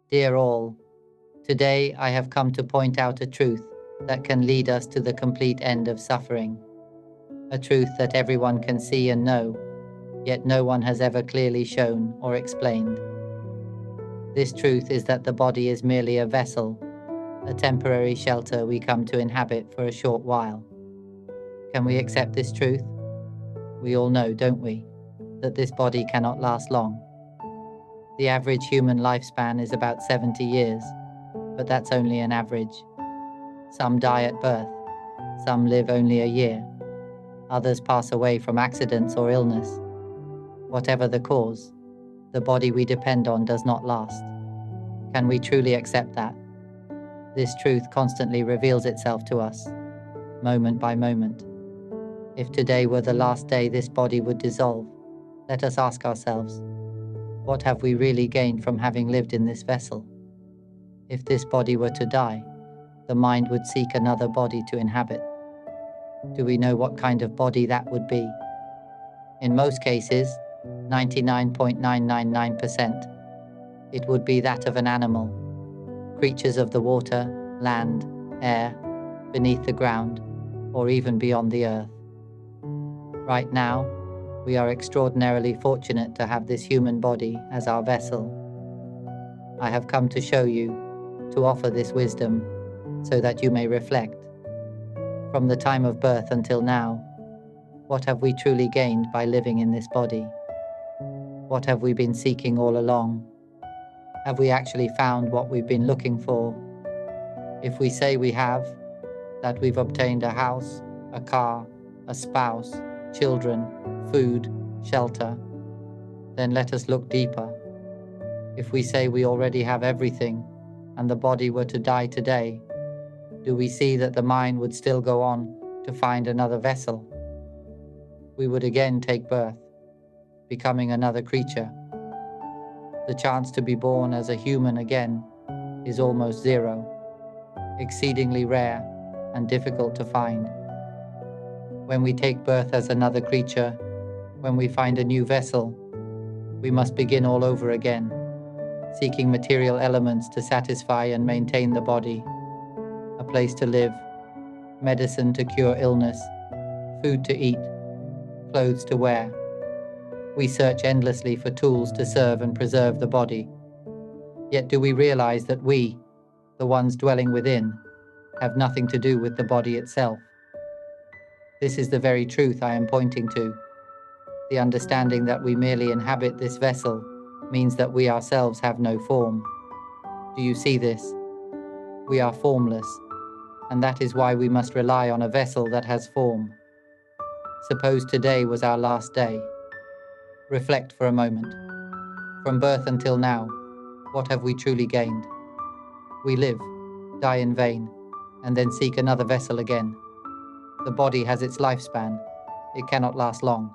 Dear all, today I have come to point out a truth that can lead us to the complete end of suffering. A truth that everyone can see and know, yet no one has ever clearly shown or explained. This truth is that the body is merely a vessel, a temporary shelter we come to inhabit for a short while. Can we accept this truth? We all know, don't we, that this body cannot last long. The average human lifespan is about 70 years, but that's only an average. Some die at birth, some live only a year, others pass away from accidents or illness. Whatever the cause, the body we depend on does not last. Can we truly accept that? This truth constantly reveals itself to us, moment by moment. If today were the last day this body would dissolve, let us ask ourselves, what have we really gained from having lived in this vessel? If this body were to die, the mind would seek another body to inhabit. Do we know what kind of body that would be? In most cases, 99.999%, it would be that of an animal. Creatures of the water, land, air, beneath the ground, or even beyond the earth. Right now, we are extraordinarily fortunate to have this human body as our vessel. I have come to show you, to offer this wisdom, so that you may reflect. From the time of birth until now, what have we truly gained by living in this body? What have we been seeking all along? Have we actually found what we've been looking for? If we say we have, that we've obtained a house, a car, a spouse, children, food, shelter, then let us look deeper. If we say we already have everything, and the body were to die today, do we see that the mind would still go on to find another vessel? We would again take birth, becoming another creature. The chance to be born as a human again is almost zero, exceedingly rare and difficult to find. When we take birth as another creature, when we find a new vessel, we must begin all over again, seeking material elements to satisfy and maintain the body, a place to live, medicine to cure illness, food to eat, clothes to wear. We search endlessly for tools to serve and preserve the body. Yet do we realize that we, the ones dwelling within, have nothing to do with the body itself? This is the very truth I am pointing to. The understanding that we merely inhabit this vessel means that we ourselves have no form. Do you see this? We are formless, and that is why we must rely on a vessel that has form. Suppose today was our last day. Reflect for a moment. From birth until now, what have we truly gained? We live, die in vain, and then seek another vessel again. The body has its lifespan. It cannot last long.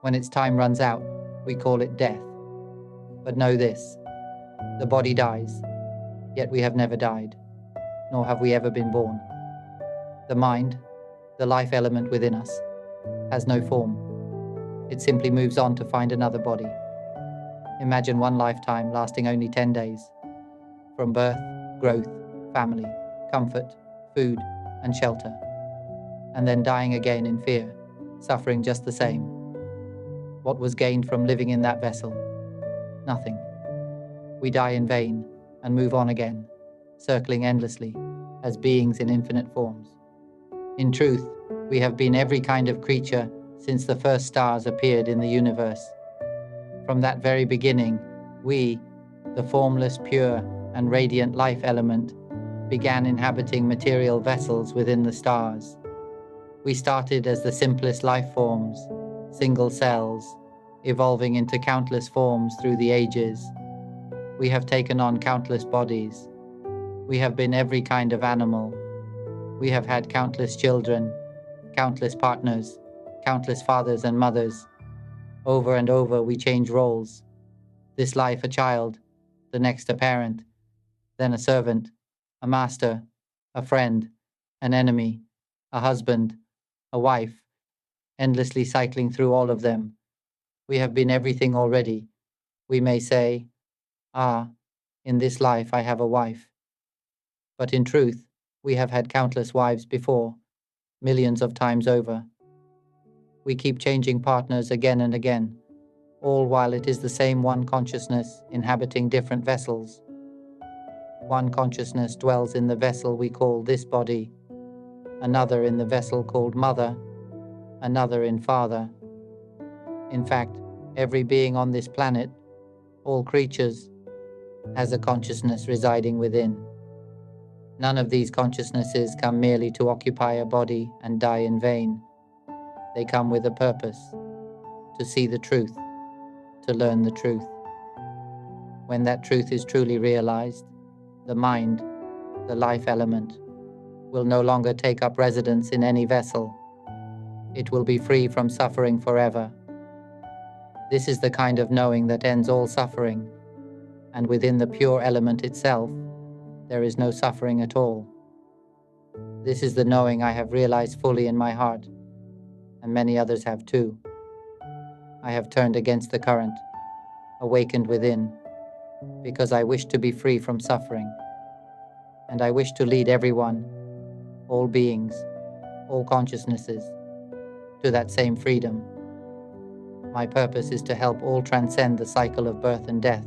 When its time runs out, we call it death. But know this, the body dies, yet we have never died, nor have we ever been born. The mind, the life element within us, has no form. It simply moves on to find another body. Imagine one lifetime lasting only 10 days. From birth, growth, family, comfort, food, and shelter. And then dying again in fear, suffering just the same. What was gained from living in that vessel? Nothing. We die in vain and move on again, circling endlessly, as beings in infinite forms. In truth, we have been every kind of creature since the first stars appeared in the universe. From that very beginning, we, the formless, pure, and radiant life element, began inhabiting material vessels within the stars. We started as the simplest life forms, single cells, evolving into countless forms through the ages. We have taken on countless bodies. We have been every kind of animal. We have had countless children, countless partners, countless fathers and mothers. Over and over we change roles. This life a child, the next a parent, then a servant, a master, a friend, an enemy, a husband, a wife, endlessly cycling through all of them. We have been everything already. We may say, ah, In this life I have a wife. But in truth, we have had countless wives before, millions of times over. We keep changing partners again and again, all while it is the same one consciousness inhabiting different vessels. One consciousness dwells in the vessel we call this body, another in the vessel called mother, another in father. In fact, every being on this planet, all creatures, has a consciousness residing within. None of these consciousnesses come merely to occupy a body and die in vain. They come with a purpose, to see the truth, to learn the truth. When that truth is truly realized, the mind, the life element, will no longer take up residence in any vessel. It will be free from suffering forever. This is the kind of knowing that ends all suffering, and within the pure element itself, there is no suffering at all. This is the knowing I have realized fully in my heart, and many others have too. I have turned against the current, awakened within, because I wish to be free from suffering, and I wish to lead everyone, all beings, all consciousnesses, to that same freedom. My purpose is to help all transcend the cycle of birth and death,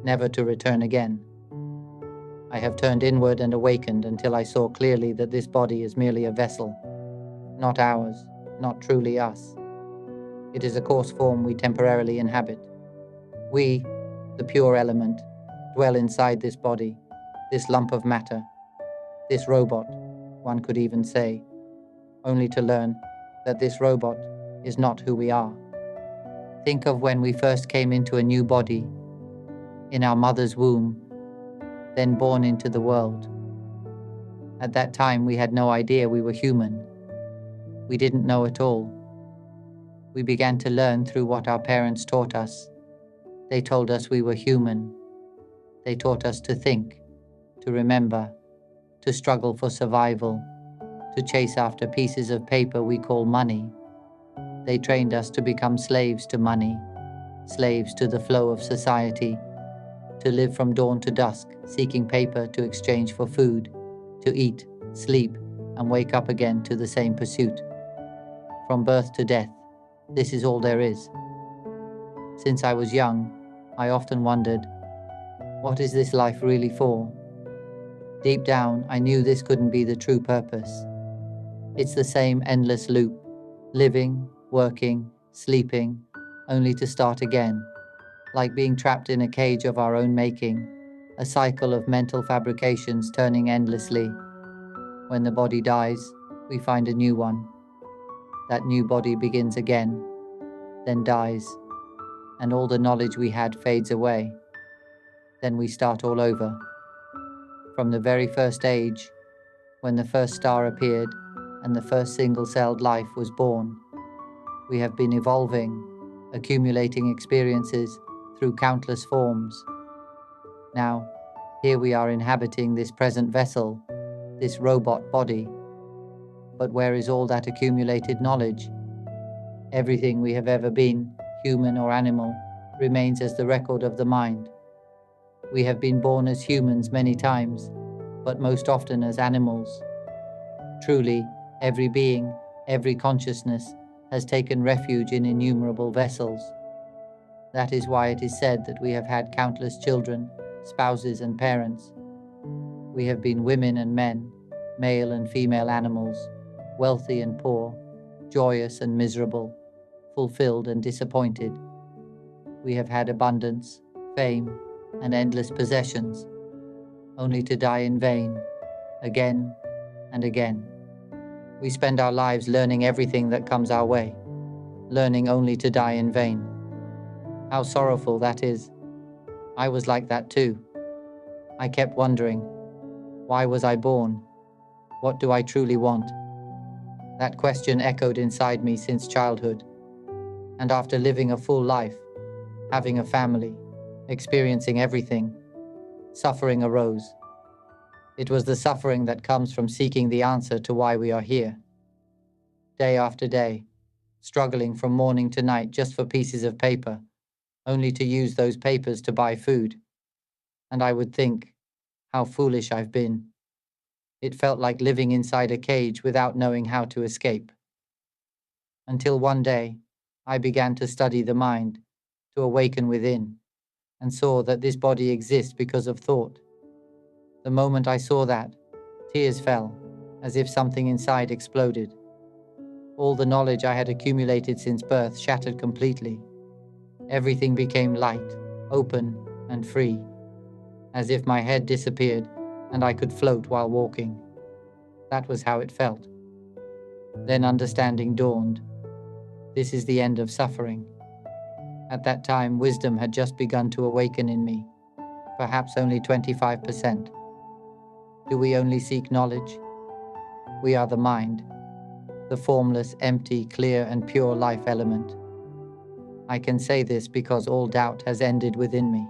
never to return again. I have turned inward and awakened until I saw clearly that this body is merely a vessel, not ours, not truly us. It is a coarse form we temporarily inhabit. We, the pure element, dwell inside this body, this lump of matter, this robot, one could even say, only to learn that this robot is not who we are. Think of when we first came into a new body, in our mother's womb, then born into the world. At that time, we had no idea we were human. We didn't know at all. We began to learn through what our parents taught us. They told us we were human. They taught us to think, to remember, to struggle for survival, to chase after pieces of paper we call money. They trained us to become slaves to money, slaves to the flow of society, to live from dawn to dusk, seeking paper to exchange for food, to eat, sleep, and wake up again to the same pursuit. From birth to death, this is all there is. Since I was young, I often wondered, what is this life really for? Deep down, I knew this couldn't be the true purpose. It's the same endless loop, living, working, sleeping, only to start again, like being trapped in a cage of our own making, a cycle of mental fabrications turning endlessly. When the body dies, we find a new one. That new body begins again, then dies, and all the knowledge we had fades away. Then we start all over. From the very first age, when the first star appeared and the first single-celled life was born, we have been evolving, accumulating experiences through countless forms. Now, here we are inhabiting this present vessel, this robot body. But where is all that accumulated knowledge? Everything we have ever been, human or animal, remains as the record of the mind. We have been born as humans many times, but most often as animals. Truly, every being, every consciousness has taken refuge in innumerable vessels. That is why it is said that we have had countless children, spouses and parents. We have been women and men, male and female animals, wealthy and poor, joyous and miserable, fulfilled and disappointed. We have had abundance, fame, and endless possessions, only to die in vain, again and again. We spend our lives learning everything that comes our way, learning only to die in vain. How sorrowful that is. I was like that too. I kept wondering, why was I born? What do I truly want? That question echoed inside me since childhood. And after living a full life, having a family, experiencing everything, suffering arose. It was the suffering that comes from seeking the answer to why we are here. Day after day, struggling from morning to night just for pieces of paper, only to use those papers to buy food. and I would think, how foolish I've been. It felt like living inside a cage without knowing how to escape. Until one day, I began to study the mind, to awaken within, and saw that this body exists because of thought. The moment I saw that, tears fell, as if something inside exploded. All the knowledge I had accumulated since birth shattered completely. Everything became light, open, and free, as if my head disappeared and I could float while walking. That was how it felt. Then understanding dawned. This is the end of suffering. At that time, wisdom had just begun to awaken in me, perhaps only 25%. Do we only seek knowledge? We are the mind, the formless, empty, clear, and pure life element. I can say this because all doubt has ended within me.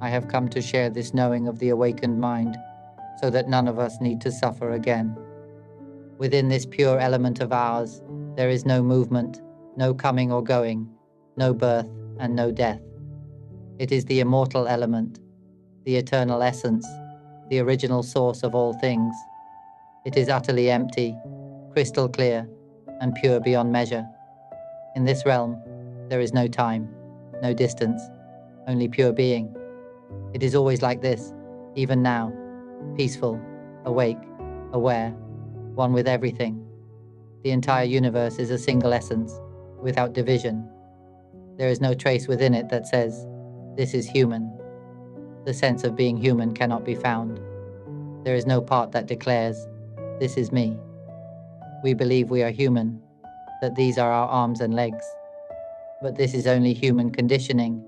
I have come to share this knowing of the awakened mind so that none of us need to suffer again. Within this pure element of ours, there is no movement, no coming or going, no birth, and no death. It is the immortal element, the eternal essence, the original source of all things. It is utterly empty, crystal clear, and pure beyond measure. In this realm, there is no time, no distance, only pure being. It is always like this, even now, peaceful, awake, aware, one with everything. The entire universe is a single essence, without division. There is no trace within it that says, this is human. The sense of being human cannot be found. There is no part that declares, this is me. We believe we are human, that these are our arms and legs. But this is only human conditioning,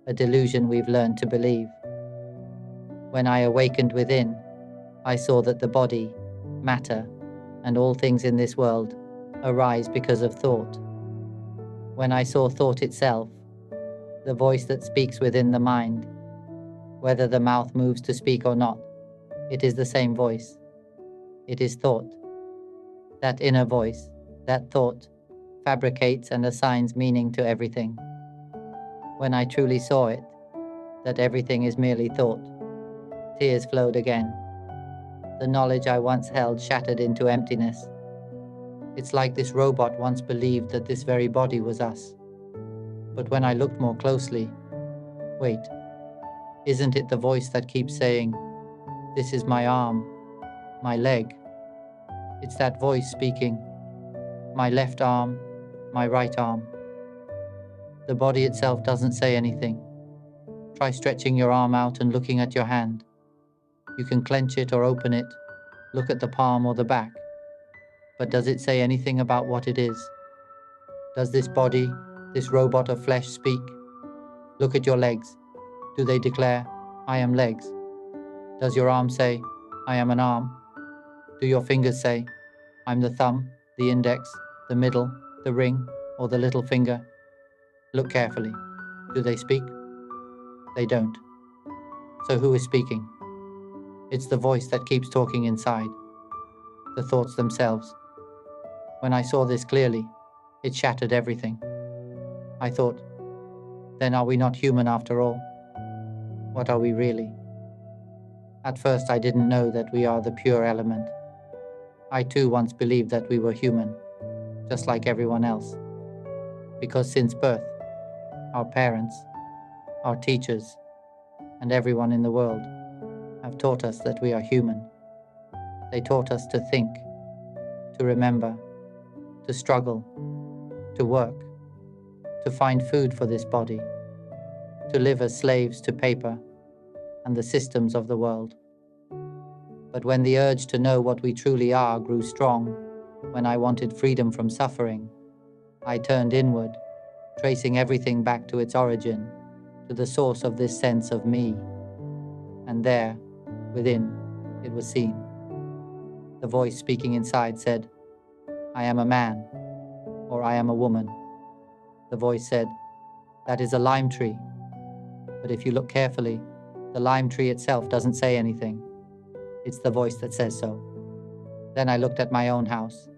a delusion we've learned to believe. When I awakened within, I saw that the body, matter, and all things in this world arise because of thought. When I saw thought itself, the voice that speaks within the mind, whether the mouth moves to speak or not, it is the same voice. It is thought. That inner voice, that thought, fabricates and assigns meaning to everything. When I truly saw it, that everything is merely thought, tears flowed again. The knowledge I once held shattered into emptiness. It's like this robot once believed that this very body was us. But when I looked more closely, wait, isn't it the voice that keeps saying, this is my arm, my leg? It's that voice speaking, my left arm, my right arm. The body itself doesn't say anything. Try stretching your arm out and looking at your hand. You can clench it or open it, look at the palm or the back. But does it say anything about what it is? Does this body, this robot of flesh speak? Look at your legs. Do they declare, I am legs? Does your arm say, I am an arm? Do your fingers say, I'm the thumb, the index, the middle, the ring, or the little finger? Look carefully. Do they speak? They don't. So who is speaking? It's the voice that keeps talking inside, the thoughts themselves. When I saw this clearly, it shattered everything. I thought, then are we not human after all? What are we really? At first I didn't know that we are the pure element. I too once believed that we were human, just like everyone else. Because since birth, our parents, our teachers, and everyone in the world have taught us that we are human. They taught us to think, to remember, to struggle, to work, to find food for this body, to live as slaves to paper and the systems of the world. But when the urge to know what we truly are grew strong, when I wanted freedom from suffering, I turned inward, tracing everything back to its origin, to the source of this sense of me. And there, within, it was seen. The voice speaking inside said, I am a man, or I am a woman. The voice said, that is a lime tree. But if you look carefully, the lime tree itself doesn't say anything. It's the voice that says so. Then I looked at my own house.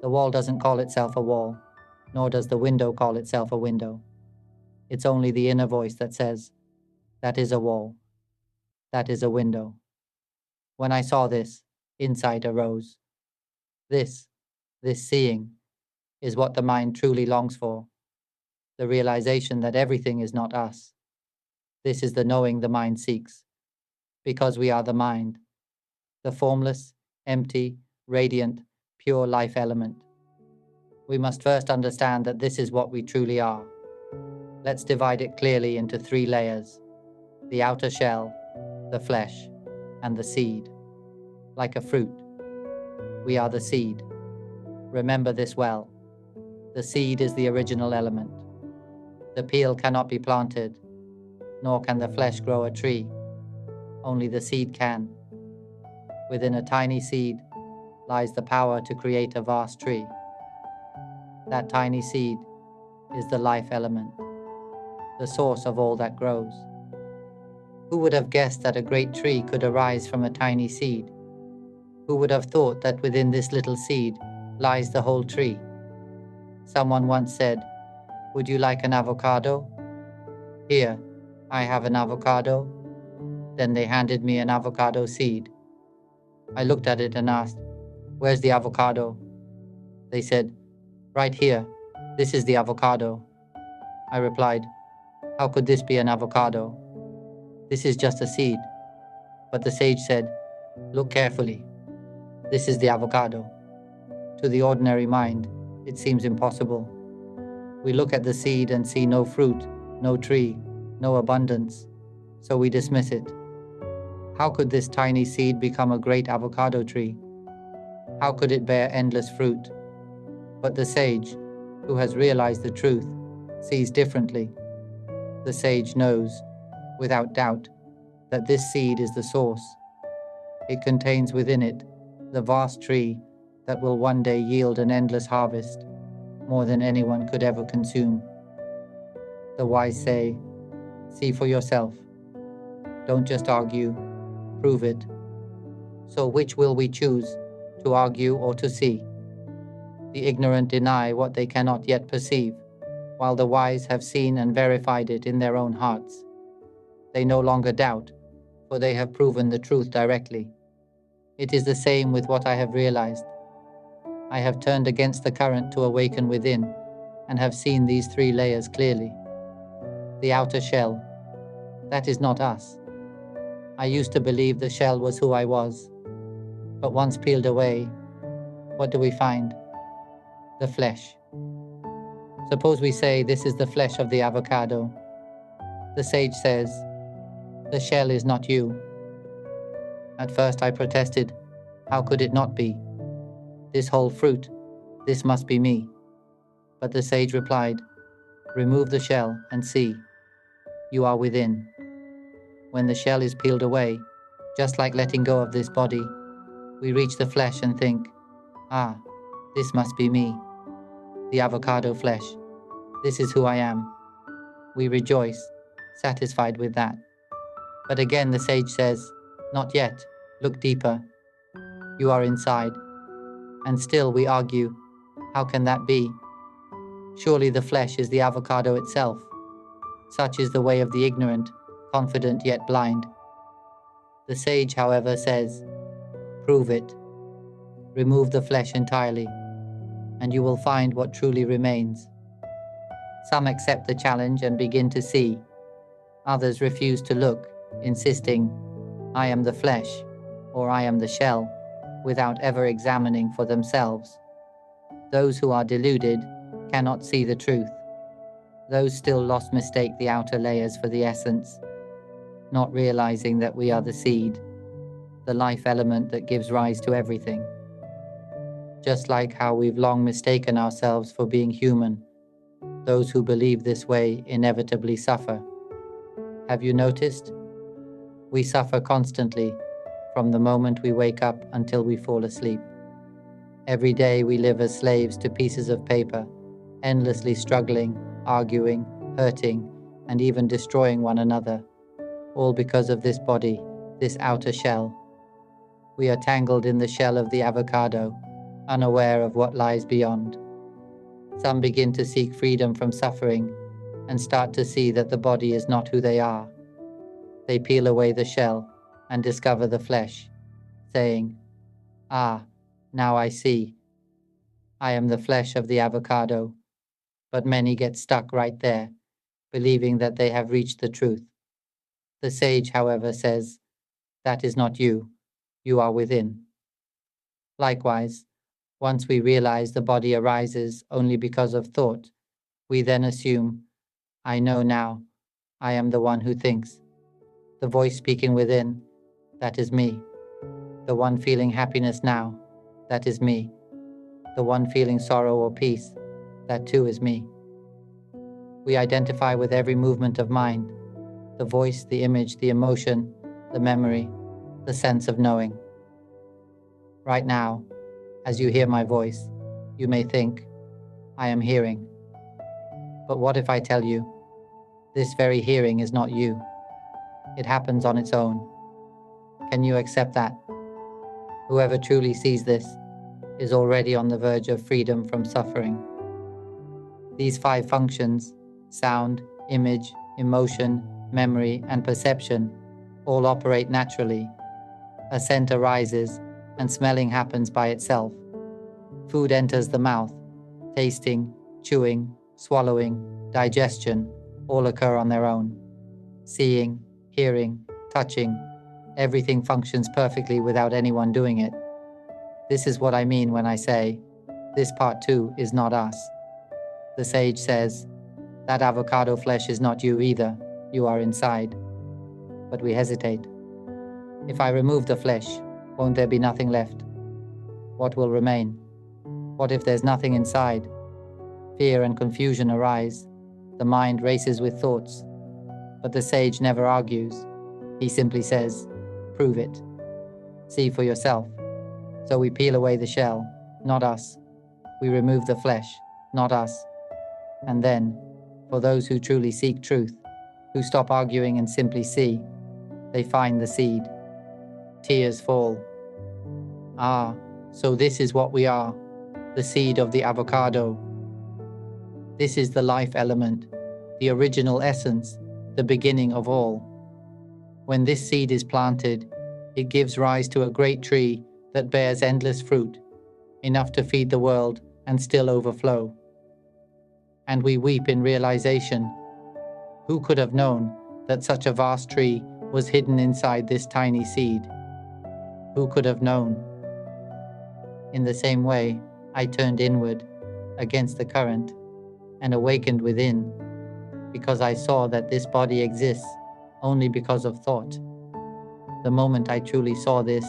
The wall doesn't call itself a wall, nor does the window call itself a window. It's only the inner voice that says, that is a wall. that is a window. When I saw this, insight arose. This, this seeing, is what the mind truly longs for, the realization that everything is not us. This is the knowing the mind seeks, because we are the mind, the formless, empty, radiant, pure life element. We must first understand that this is what we truly are. Let's divide it clearly into 3 layers: the outer shell, the flesh, and the seed. Like a fruit, we are the seed. Remember this well. The seed is the original element. The peel cannot be planted, nor can the flesh grow a tree. Only the seed can. Within a tiny seed lies the power to create a vast tree. That tiny seed is the life element, the source of all that grows. Who would have guessed that a great tree could arise from a tiny seed? Who would have thought that within this little seed lies the whole tree? Someone once said, "Would you like an avocado?" "Here, I have an avocado." Then they handed me an avocado seed. I looked at it and asked, "Where's the avocado?" They said, "Right here, this is the avocado." I replied, "How could this be an avocado? This is just a seed." But the sage said, "Look carefully. This is the avocado." To the ordinary mind, it seems impossible. We look at the seed and see no fruit, no tree, no abundance, so we dismiss it. How could this tiny seed become a great avocado tree? How could it bear endless fruit? But the sage, who has realized the truth, sees differently. The sage knows, without doubt, that this seed is the source. It contains within it the vast tree that will one day yield an endless harvest, more than anyone could ever consume. The wise say, "See for yourself. Don't just argue, prove it." So which will we choose, to argue or to see? The ignorant deny what they cannot yet perceive, while the wise have seen and verified it in their own hearts. They no longer doubt, for they have proven the truth directly. It is the same with what I have realized. I have turned against the current to awaken within, and have seen these 3 layers clearly. The outer shell, that is not us. I used to believe the shell was who I was, but once peeled away, what do we find? The flesh. Suppose we say this is the flesh of the avocado. The sage says, "The shell is not you." At first I protested, how could it not be? This whole fruit, this must be me. But the sage replied, "Remove the shell and see. You are within." When the shell is peeled away, just like letting go of this body, we reach the flesh and think, "Ah, this must be me. The avocado flesh. This is who I am." We rejoice, satisfied with that. But again the sage says, "Not yet. Look deeper. You are inside." And still we argue, how can that be? Surely the flesh is the avocado itself. Such is the way of the ignorant, confident yet blind. The sage, however, says, "Prove it. Remove the flesh entirely, and you will find what truly remains." Some accept the challenge and begin to see. Others refuse to look, insisting, "I am the flesh," or "I am the shell," without ever examining for themselves. Those who are deluded cannot see the truth. Those still lost mistake the outer layers for the essence, not realizing that we are the seed, the life element that gives rise to everything. Just like how we've long mistaken ourselves for being human, those who believe this way inevitably suffer. Have you noticed? We suffer constantly from the moment we wake up until we fall asleep. Every day we live as slaves to pieces of paper, endlessly struggling, arguing, hurting, and even destroying one another, all because of this body, this outer shell. We are tangled in the shell of the avocado, unaware of what lies beyond. Some begin to seek freedom from suffering and start to see that the body is not who they are. They peel away the shell and discover the flesh, saying, "Ah, now I see. I am the flesh of the avocado." But many get stuck right there, believing that they have reached the truth. The sage, however, says, "That is not you. You are within." Likewise, once we realize the body arises only because of thought, we then assume, "I know now. I am the one who thinks." The voice speaking within, that is me. The one feeling happiness now, that is me. The one feeling sorrow or peace, that too is me. We identify with every movement of mind, the voice, the image, the emotion, the memory, the sense of knowing. Right now, as you hear my voice, you may think, "I am hearing." But what if I tell you, this very hearing is not you? It happens on its own. Can you accept that? Whoever truly sees this is already on the verge of freedom from suffering. These 5 functions, sound, image, emotion, memory, and perception, all operate naturally. A scent arises, and smelling happens by itself. Food enters the mouth. Tasting, chewing, swallowing, digestion, all occur on their own. Seeing, hearing, touching, everything functions perfectly without anyone doing it. This is what I mean when I say, this part too is not us. The sage says, that avocado flesh is not you either, you are inside. But we hesitate. If I remove the flesh, won't there be nothing left? What will remain? What if there's nothing inside? Fear and confusion arise. The mind races with thoughts. But the sage never argues. He simply says, prove it. See for yourself. So we peel away the shell, not us. We remove the flesh, not us. And then, for those who truly seek truth, who stop arguing and simply see, they find the seed. Tears fall. Ah, so this is what we are, the seed of the avocado. This is the life element, the original essence, the beginning of all. When this seed is planted, it gives rise to a great tree that bears endless fruit, enough to feed the world and still overflow. And we weep in realization. Who could have known that such a vast tree was hidden inside this tiny seed? Who could have known? In the same way, I turned inward, against the current, and awakened within, because I saw that this body exists only because of thought. The moment I truly saw this,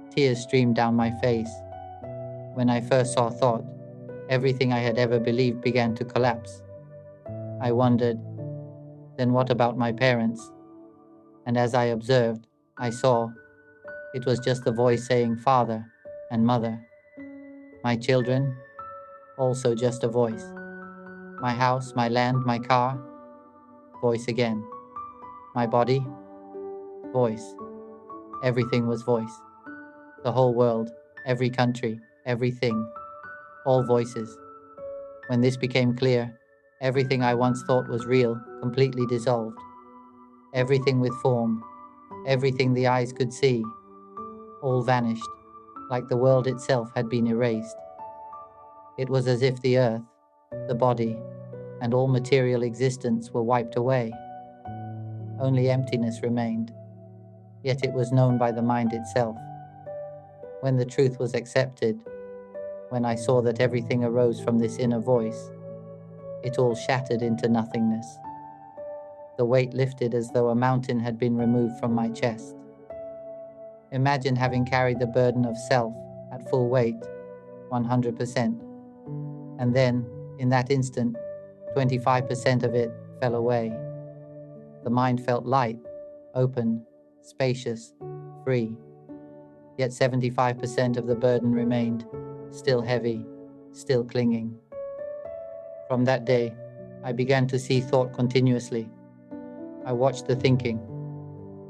tears streamed down my face. When I first saw thought, everything I had ever believed began to collapse. I wondered, then what about my parents? And as I observed, I saw it was just the voice saying father and mother. My children, also just a voice. My house, my land, my car, voice again. My body, voice. Everything was voice. The whole world, every country, everything, all voices. When this became clear, everything I once thought was real completely dissolved. Everything with form, everything the eyes could see, all vanished, like the world itself had been erased. It was as if the earth, the body, and all material existence were wiped away. Only emptiness remained, yet it was known by the mind itself. When the truth was accepted, when I saw that everything arose from this inner voice, it all shattered into nothingness. The weight lifted as though a mountain had been removed from my chest. Imagine having carried the burden of self at full weight, 100%, and then, in that instant, 25% of it fell away. The mind felt light, open, spacious, free. Yet 75% of the burden remained, still heavy, still clinging. From that day, I began to see thought continuously. I watched the thinking.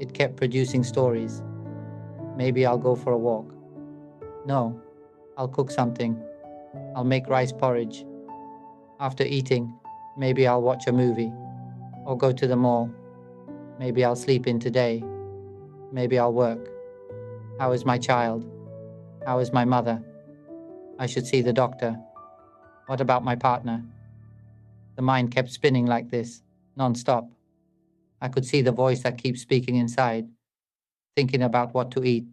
It kept producing stories. Maybe I'll go for a walk. No, I'll cook something. I'll make rice porridge. After eating, maybe I'll watch a movie or go to the mall. Maybe I'll sleep in today. Maybe I'll work. How is my child? How is my mother? I should see the doctor. What about my partner? The mind kept spinning like this, non-stop. I could see the voice that keeps speaking inside, thinking about what to eat,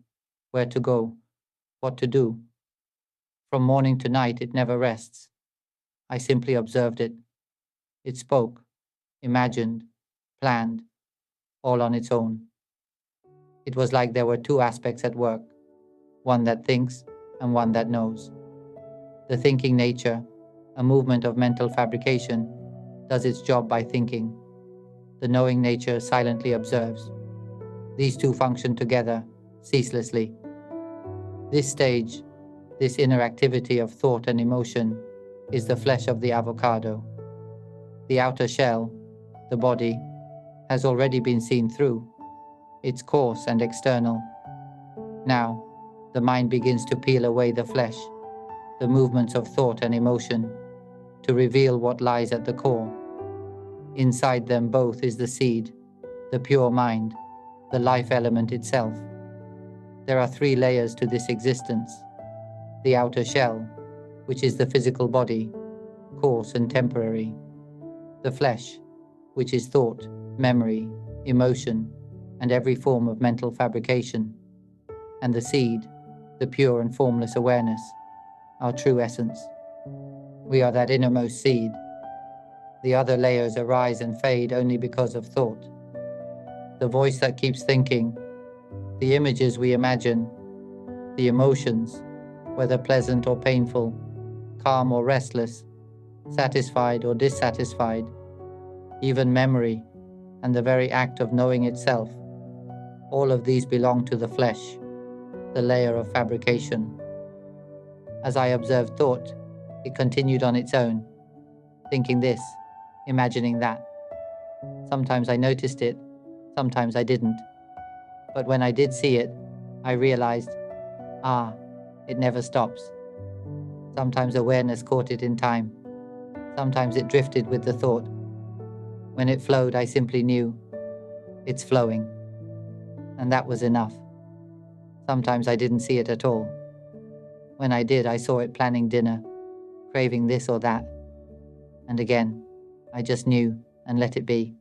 where to go, what to do. From morning to night, it never rests. I simply observed it. It spoke, imagined, planned, all on its own. It was like there were two aspects at work, one that thinks and one that knows. The thinking nature, a movement of mental fabrication, does its job by thinking. The knowing nature silently observes. These two function together, ceaselessly. This stage, this inner activity of thought and emotion, is the flesh of the avocado. The outer shell, the body, has already been seen through. It's coarse and external. Now, the mind begins to peel away the flesh, the movements of thought and emotion, to reveal what lies at the core. Inside them both is the seed, the pure mind, the life element itself. There are three layers to this existence. The outer shell, which is the physical body, coarse and temporary. The flesh, which is thought, memory, emotion, and every form of mental fabrication. And the seed, the pure and formless awareness, our true essence. We are that innermost seed. The other layers arise and fade only because of thought. The voice that keeps thinking, the images we imagine, the emotions, whether pleasant or painful, calm or restless, satisfied or dissatisfied, even memory and the very act of knowing itself, all of these belong to the flesh, the layer of fabrication. As I observed thought, it continued on its own, thinking this, imagining that. Sometimes I noticed it, sometimes I didn't. But when I did see it, I realized, it never stops. Sometimes awareness caught it in time. Sometimes it drifted with the thought. When it flowed, I simply knew, it's flowing. And that was enough. Sometimes I didn't see it at all. When I did, I saw it planning dinner, craving this or that. And again, I just knew and let it be.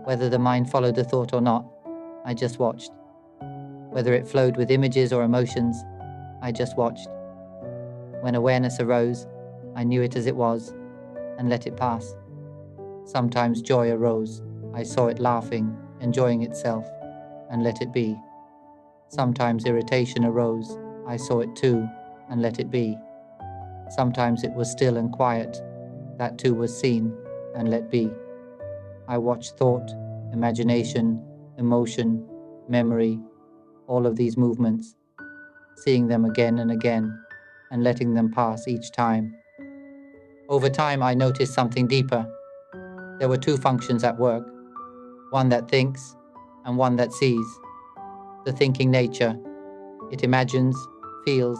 Whether the mind followed the thought or not, I just watched. Whether it flowed with images or emotions, I just watched. When awareness arose, I knew it as it was and let it pass. Sometimes joy arose. I saw it laughing, enjoying itself, and let it be. Sometimes irritation arose. I saw it too and let it be. Sometimes it was still and quiet. That too was seen and let be. I watched thought, imagination, emotion, memory, all of these movements, seeing them again and again, and letting them pass each time. Over time, I noticed something deeper. There were two functions at work, one that thinks and one that sees. The thinking nature, it imagines, feels,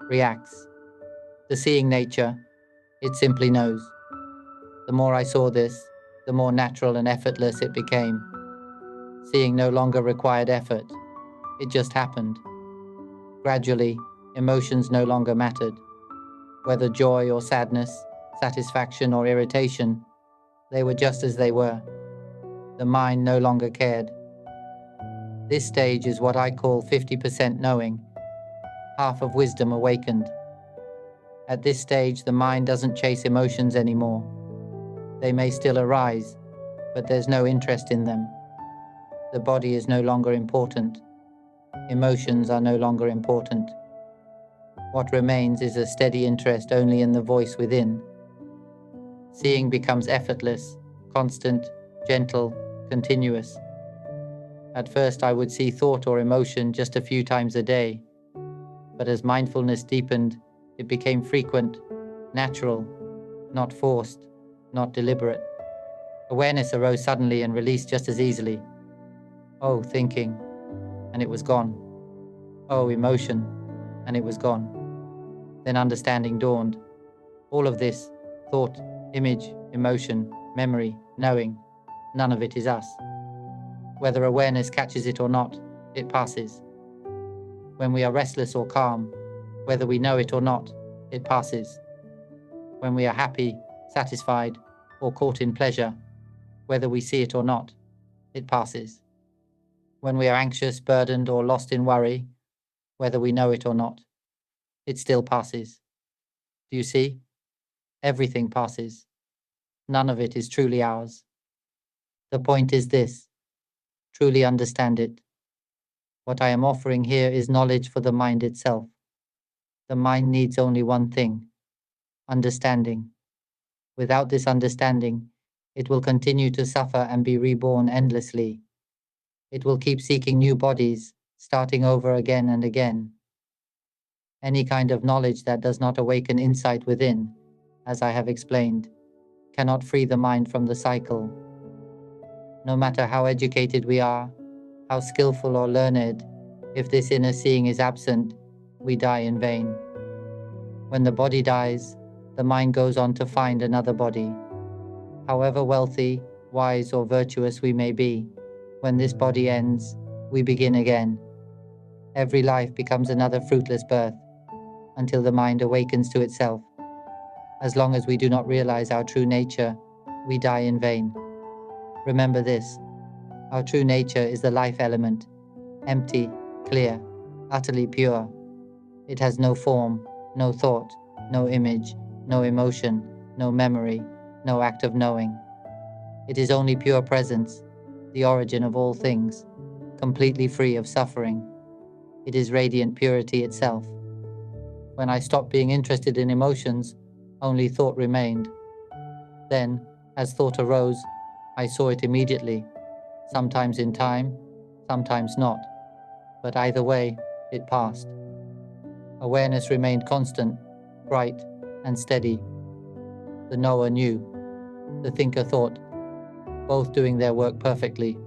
reacts. The seeing nature, it simply knows. The more I saw this, the more natural and effortless it became. Seeing no longer required effort. It just happened. Gradually, emotions no longer mattered. Whether joy or sadness, satisfaction or irritation, they were just as they were. The mind no longer cared. This stage is what I call 50% knowing, half of wisdom awakened. At this stage, the mind doesn't chase emotions anymore. They may still arise, but there's no interest in them. The body is no longer important. Emotions are no longer important. What remains is a steady interest only in the voice within. Seeing becomes effortless, constant, gentle, continuous. At first, I would see thought or emotion just a few times a day. But as mindfulness deepened, it became frequent, natural, not forced, not deliberate. Awareness arose suddenly and released just as easily. Oh, thinking, and it was gone. Oh, emotion, and it was gone. Then understanding dawned. All of this, thought, image, emotion, memory, knowing, none of it is us. Whether awareness catches it or not, it passes. When we are restless or calm, whether we know it or not, it passes. When we are happy, satisfied, or caught in pleasure, whether we see it or not, it passes. When we are anxious, burdened, or lost in worry, whether we know it or not, it still passes. Do you see? Everything passes. None of it is truly ours. The point is this: truly understand it. What I am offering here is knowledge for the mind itself. The mind needs only one thing: understanding. Without this understanding, it will continue to suffer and be reborn endlessly. It will keep seeking new bodies, starting over again and again. Any kind of knowledge that does not awaken insight within, as I have explained, cannot free the mind from the cycle. No matter how educated we are, how skillful or learned, if this inner seeing is absent, we die in vain. When the body dies, the mind goes on to find another body. However wealthy, wise, or virtuous we may be, when this body ends, we begin again. Every life becomes another fruitless birth, until the mind awakens to itself. As long as we do not realize our true nature, we die in vain. Remember this: our true nature is the life element, empty, clear, utterly pure. It has no form, no thought, no image, no emotion, no memory, no act of knowing. It is only pure presence, the origin of all things, completely free of suffering. It is radiant purity itself. When I stopped being interested in emotions, only thought remained. Then, as thought arose, I saw it immediately, sometimes in time, sometimes not, but either way, it passed. Awareness remained constant, bright, and steady. The knower knew, the thinker thought, both doing their work perfectly.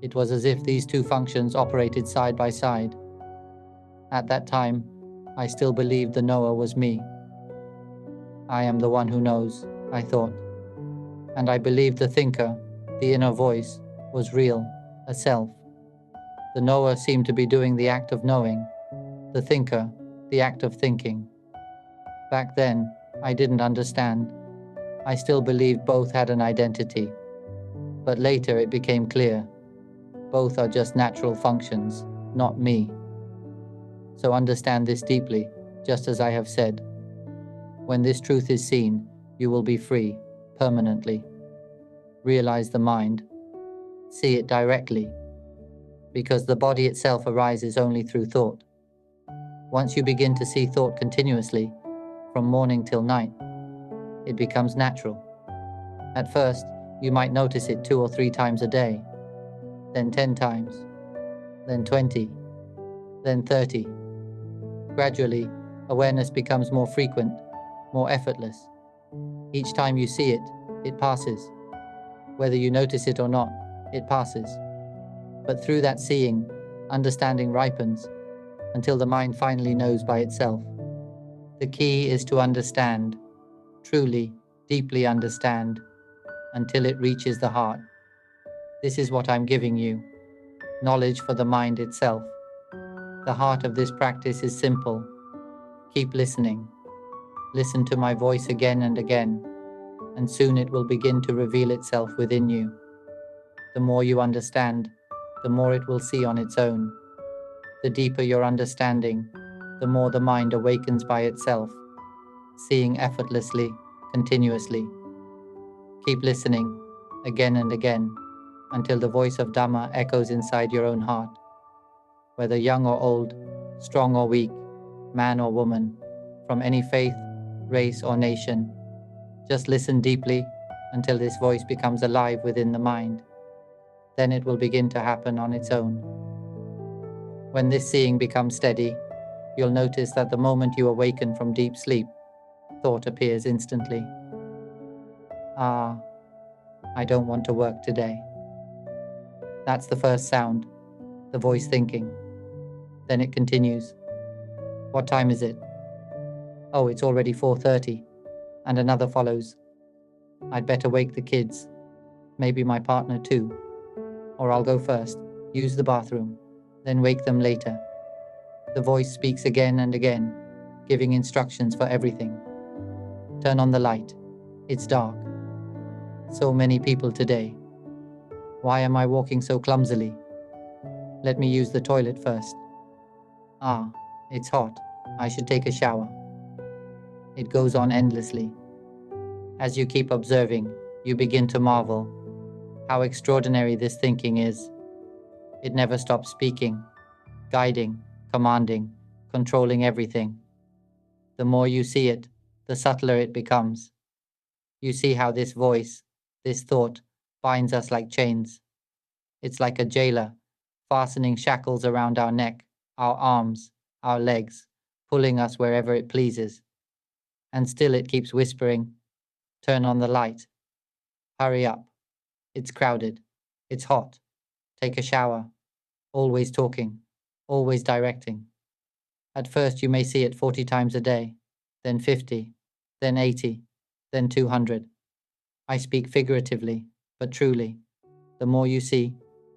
It was as if these two functions operated side by side. At that time, I still believed the knower was me. I am the one who knows, I thought. And I believed the thinker, the inner voice, was real, a self. The knower seemed to be doing the act of knowing, the thinker, the act of thinking. Back then, I didn't understand. I still believed both had an identity. But later it became clear. Both are just natural functions, not me. So understand this deeply, just as I have said. When this truth is seen, you will be free, permanently. Realize the mind. See it directly, because the body itself arises only through thought. Once you begin to see thought continuously, from morning till night, it becomes natural. At first, you might notice it 2 or 3 times a day, then 10 times, then 20, then 30. Gradually, awareness becomes more frequent, more effortless. Each time you see it, it passes. Whether you notice it or not, it passes. But through that seeing, understanding ripens, until the mind finally knows by itself. The key is to understand, truly, deeply understand, until it reaches the heart. This is what I'm giving you, knowledge for the mind itself. The heart of this practice is simple. Keep listening. Listen to my voice again and again, and soon it will begin to reveal itself within you. The more you understand, the more it will see on its own. The deeper your understanding, the more the mind awakens by itself, seeing effortlessly, continuously. Keep listening, again and again, until the voice of Dhamma echoes inside your own heart. Whether young or old, strong or weak, man or woman, from any faith, race or nation, just listen deeply until this voice becomes alive within the mind. Then it will begin to happen on its own. When this seeing becomes steady, you'll notice that the moment you awaken from deep sleep, thought appears instantly. Ah, I don't want to work today. That's the first sound, the voice thinking. Then it continues. What time is it? Oh, it's already 4:30, and another follows. I'd better wake the kids, maybe my partner too. Or I'll go first, use the bathroom. then wake them later. The voice speaks again and again, giving instructions for everything. Turn on the light. It's dark. So many people today. Why am I walking so clumsily? Let me use the toilet first. Ah, it's hot. I should take a shower. It goes on endlessly. As you keep observing, you begin to marvel how extraordinary this thinking is. It never stops speaking, guiding, commanding, controlling everything. The more you see it, the subtler it becomes. You see how this voice, this thought, binds us like chains. It's like a jailer, fastening shackles around our neck, our arms, our legs, pulling us wherever it pleases. And still it keeps whispering, turn on the light. Hurry up. It's crowded. It's hot. Take a shower. Always talking. Always directing. At first you may see it 40 times a day, then 50, then 80, then 200. I speak figuratively, but truly. The more you see,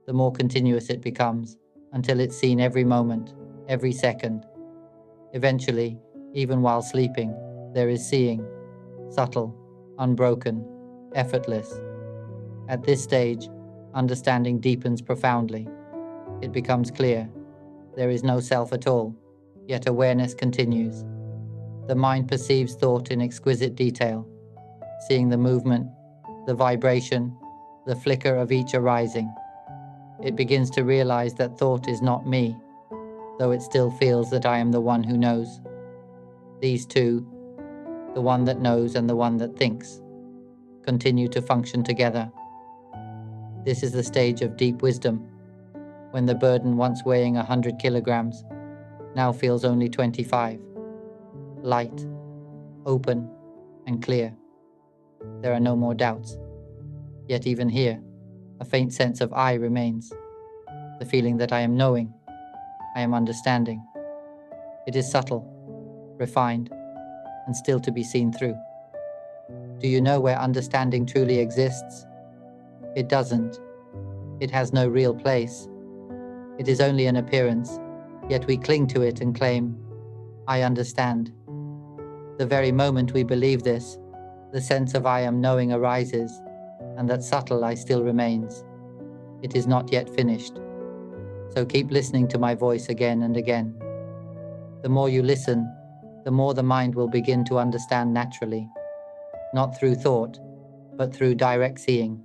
the more continuous it becomes, until it's seen every moment, every second. Eventually, even while sleeping, there is seeing, subtle, unbroken, effortless. At this stage, understanding deepens profoundly. It becomes clear. There is no self at all, yet awareness continues. The mind perceives thought in exquisite detail, seeing the movement, the vibration, the flicker of each arising. It begins to realize that thought is not me, though it still feels that I am the one who knows. These two, the one that knows and the one that thinks, continue to function together. This is the stage of deep wisdom, when the burden once weighing 100 kilograms now feels only 25. Light, open, and clear. There are no more doubts. Yet even here, a faint sense of I remains. The feeling that I am knowing, I am understanding. It is subtle, refined, and still to be seen through. Do you know where understanding truly exists? It doesn't. It has no real place. It is only an appearance, yet we cling to it and claim, I understand. The very moment we believe this, the sense of I am knowing arises, and that subtle I still remains. It is not yet finished. So keep listening to my voice again and again. The more you listen, the more the mind will begin to understand naturally, not through thought, but through direct seeing.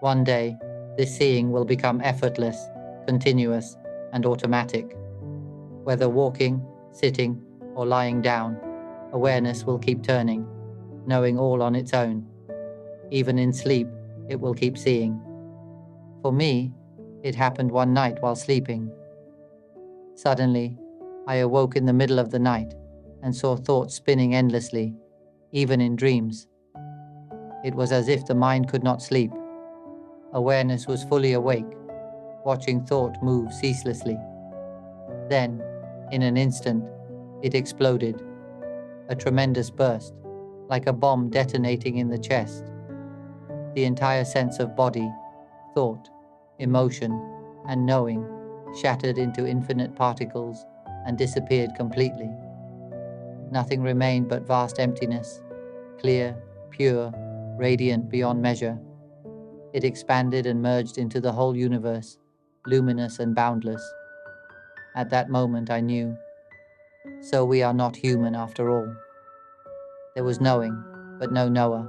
One day, this seeing will become effortless, continuous, and automatic. Whether walking, sitting, or lying down, awareness will keep turning, knowing all on its own. Even in sleep, it will keep seeing. For me, it happened one night while sleeping. Suddenly, I awoke in the middle of the night and saw thoughts spinning endlessly, even in dreams. It was as if the mind could not sleep. Awareness was fully awake, watching thought move ceaselessly. Then, in an instant, it exploded. A tremendous burst, like a bomb detonating in the chest. The entire sense of body, thought, emotion, and knowing shattered into infinite particles and disappeared completely. Nothing remained but vast emptiness, clear, pure, radiant beyond measure. It expanded and merged into the whole universe, luminous and boundless. At that moment I knew, so we are not human after all. There was knowing, but no knower,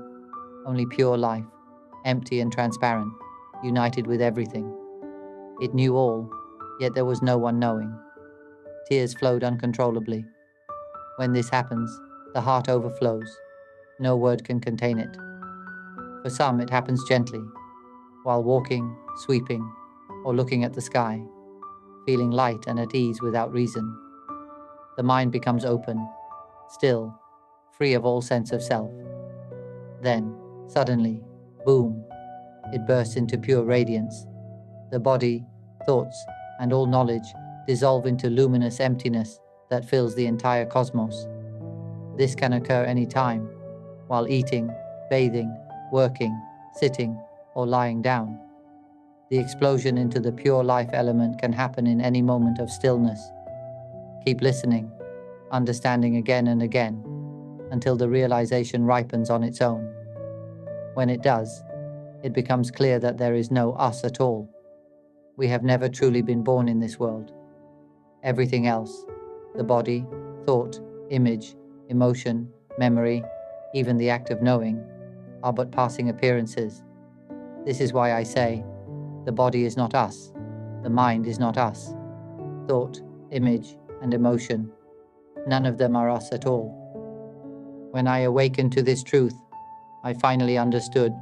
only pure life, empty and transparent, united with everything. It knew all, yet there was no one knowing. Tears flowed uncontrollably. When this happens, the heart overflows. No word can contain it. For some, it happens gently, while walking, sweeping, or looking at the sky, feeling light and at ease without reason. The mind becomes open, still, free of all sense of self. Then, suddenly, boom, it bursts into pure radiance. The body, thoughts, and all knowledge dissolve into luminous emptiness that fills the entire cosmos. This can occur any time, while eating, bathing, working, sitting, or lying down. The explosion into the pure life element can happen in any moment of stillness. Keep listening, understanding again and again, until the realization ripens on its own. When it does, it becomes clear that there is no us at all. We have never truly been born in this world. Everything else, the body, thought, image, emotion, memory, even the act of knowing, are but passing appearances. This is why I say, the body is not us, the mind is not us. Thought, image, and emotion, none of them are us at all. When I awakened to this truth, I finally understood.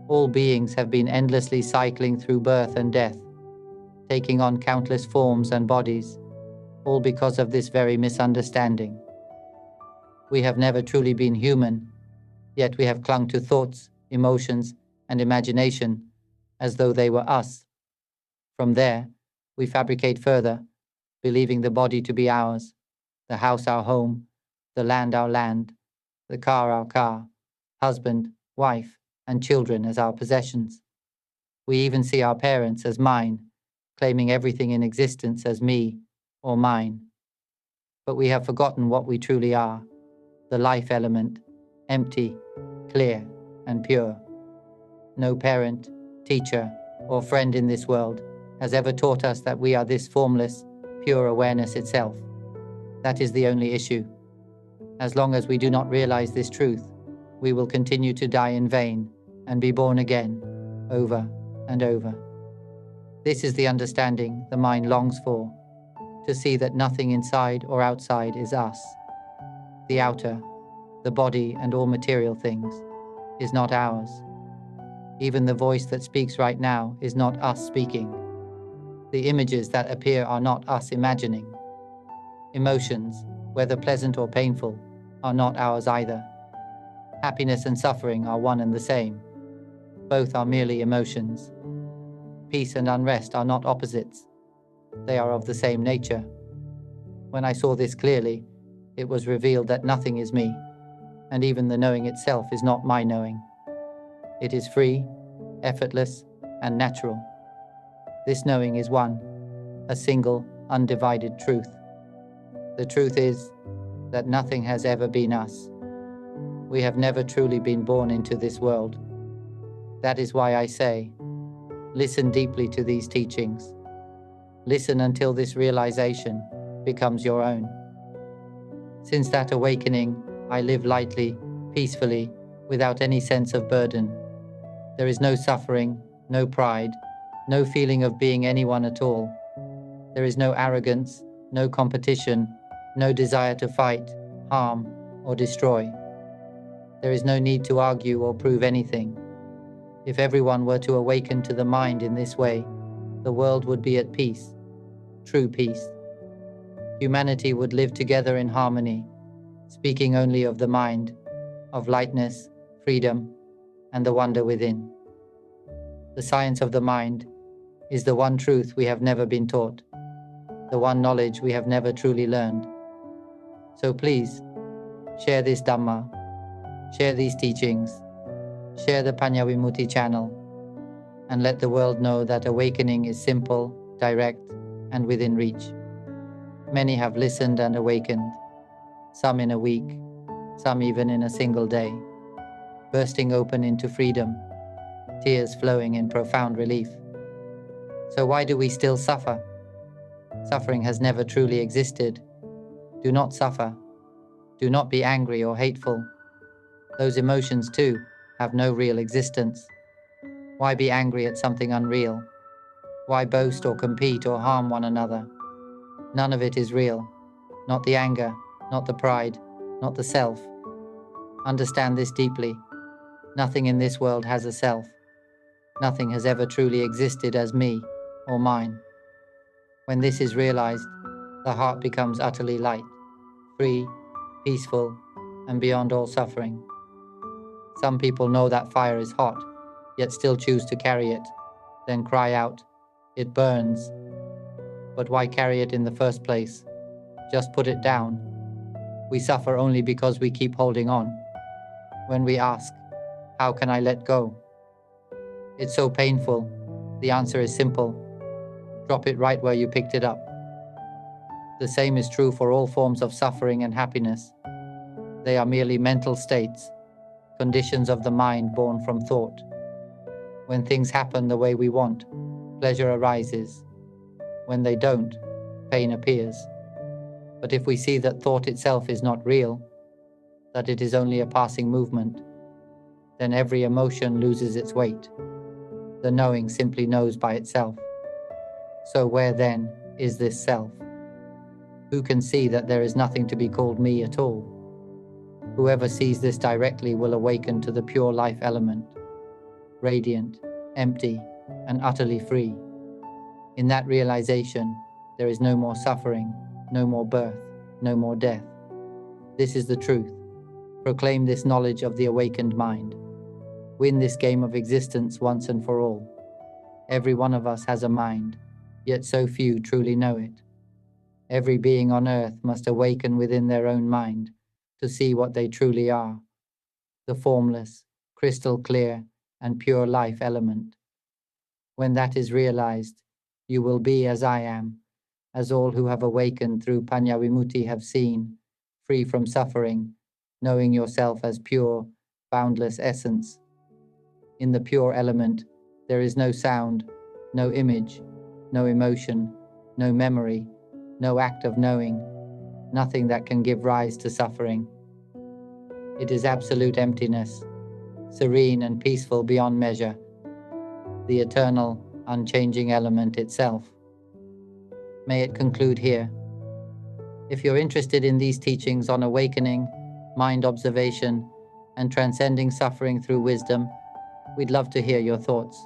All beings have been endlessly cycling through birth and death, taking on countless forms and bodies, all because of this very misunderstanding. We have never truly been human, yet we have clung to thoughts, emotions, and imagination as though they were us. From there, we fabricate further, believing the body to be ours, the house our home, the land our land, the car our car, husband, wife, and children as our possessions. We even see our parents as mine, claiming everything in existence as me or mine. But we have forgotten what we truly are, the life element, empty, clear, and pure. No parent, teacher, or friend in this world has ever taught us that we are this formless, pure awareness itself. That is the only issue. As long as we do not realize this truth, we will continue to die in vain and be born again, over and over. This is the understanding the mind longs for, to see that nothing inside or outside is us. The outer, the body and all material things, is not ours. Even the voice that speaks right now is not us speaking. The images that appear are not us imagining. Emotions, whether pleasant or painful, are not ours either. Happiness and suffering are one and the same. Both are merely emotions. Peace and unrest are not opposites. They are of the same nature. When I saw this clearly, it was revealed that nothing is me, and even the knowing itself is not my knowing. It is free, effortless, and natural. This knowing is one, a single, undivided truth. The truth is that nothing has ever been us. We have never truly been born into this world. That is why I say, listen deeply to these teachings. Listen until this realization becomes your own. Since that awakening, I live lightly, peacefully, without any sense of burden. There is no suffering, no pride, no feeling of being anyone at all. There is no arrogance, no competition, no desire to fight, harm, or destroy. There is no need to argue or prove anything. If everyone were to awaken to the mind in this way, the world would be at peace, true peace. Humanity would live together in harmony, speaking only of the mind, of lightness, freedom, and the wonder within. The science of the mind is the one truth we have never been taught, the one knowledge we have never truly learned. So please, share this Dhamma, share these teachings, share the Panyavimutti channel, and let the world know that awakening is simple, direct, and within reach. Many have listened and awakened, some in a week, some even in a single day, bursting open into freedom, tears flowing in profound relief. So why do we still suffer? Suffering has never truly existed. Do not suffer. Do not be angry or hateful. Those emotions too have no real existence. Why be angry at something unreal? Why boast or compete or harm one another? None of it is real. Not the anger, not the pride, not the self. Understand this deeply. Nothing in this world has a self. Nothing has ever truly existed as me or mine. When this is realized, the heart becomes utterly light, free, peaceful, and beyond all suffering. Some people know that fire is hot, yet still choose to carry it, then cry out, "It burns." But why carry it in the first place? Just put it down. We suffer only because we keep holding on. When we ask, "How can I let go?" It's so painful. The answer is simple. Drop it right where you picked it up. The same is true for all forms of suffering and happiness. They are merely mental states, conditions of the mind born from thought. When things happen the way we want, pleasure arises. When they don't, pain appears. But if we see that thought itself is not real, that it is only a passing movement, then every emotion loses its weight. The knowing simply knows by itself. So where then is this self? Who can see that there is nothing to be called me at all? Whoever sees this directly will awaken to the pure life element, radiant, empty, and utterly free. In that realization, there is no more suffering, no more birth, no more death. This is the truth. Proclaim this knowledge of the awakened mind. Win this game of existence once and for all. Every one of us has a mind, yet so few truly know it. Every being on earth must awaken within their own mind to see what they truly are, the formless, crystal clear, and pure life element. When that is realized, you will be as I am, as all who have awakened through Panyavimutti have seen, free from suffering, knowing yourself as pure, boundless essence. In the pure element, there is no sound, no image, no emotion, no memory, no act of knowing, nothing that can give rise to suffering. It is absolute emptiness, serene and peaceful beyond measure, the eternal, unchanging element itself. May it conclude here. If you're interested in these teachings on awakening, mind observation, and transcending suffering through wisdom, we'd love to hear your thoughts.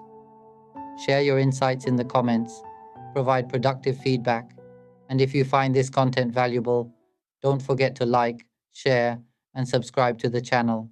Share your insights in the comments, provide productive feedback, and if you find this content valuable, don't forget to like, share, and subscribe to the channel.